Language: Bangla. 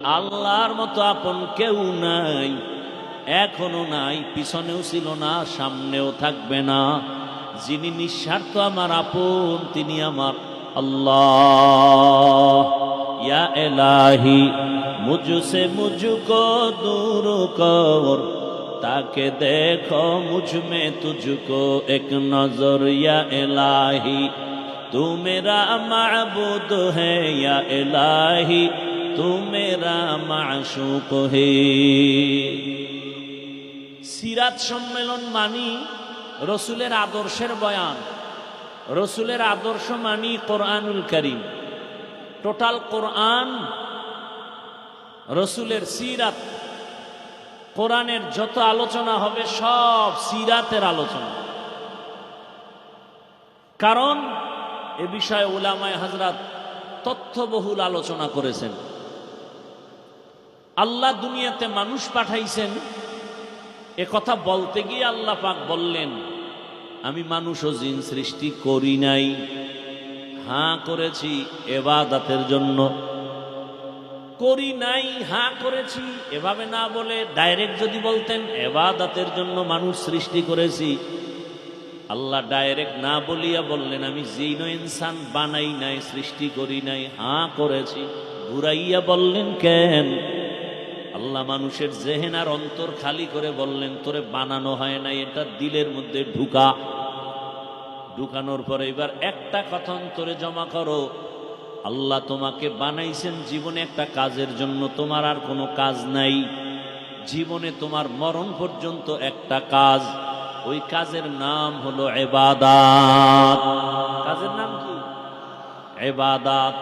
আল্লাহর মতো আপন কেউ নাই, এখনো নাই, পিছনেও ছিল না, সামনেও থাকবে না। যিনি নিঃস্বার্থ আমার আপন তিনি আমার আল্লাহ। ইয়া ইলাহি মুঝসে মুঝকো দূর কর, তাকে দেখো মুঝ में तुझको एक नजर। या इलाही तू मेरा माबूद है, या इलाही तू मेरा माशूक है। সিরাত সম্মেলন মানি রসুলের আদর্শের বয়ান, রসুলের আদর্শ মানি কোরআনুল কারীম। টোটাল কোরআন রসুলের সিরাত, কোরআনের যত আলোচনা হবে সব সিরাতের আলোচনা। কারণ এ বিষয়ে উলামায়ে হযরত তথ্যবহুল আলোচনা করেছেন। আল্লাহ দুনিয়াতে মানুষ পাঠাইছেন, এ কথা বলতে গিয়ে আল্লাহ পাক বললেন, আমি মানুষ ও জিন সৃষ্টি করি নাই, হ্যাঁ করেছি ইবাদতের জন্য। করি নাই, হ্যাঁ করেছি, এভাবে না বলে ডাইরেক্ট যদি বলতেন ইবাদতের জন্য মানুষ সৃষ্টি করেছি, আল্লাহ ডাইরেক্ট না বলিয়া বললেন আমি জিন ও ইনসান বানাই নাই, সৃষ্টি করি নাই, হ্যাঁ করেছি। ঘুরাইয়া বললেন কেন? আল্লাহ মানুষের জেহেন আর অন্তর খালি করে বললেন তোরে বানানো হয় নাই, এটা দিলের মধ্যে ঢুকা। ঢুকানোর পরে এবার একটা কথা অন্তরে জমা করো, আল্লাহ তোমাকে বানাইছেন জীবনে একটা কাজের জন্য, তোমার আর কোনো কাজ নাই। জীবনে তোমার মরণ পর্যন্ত একটা কাজ, ওই কাজের নাম হলো ইবাদত। কাজের নাম কি? ইবাদত।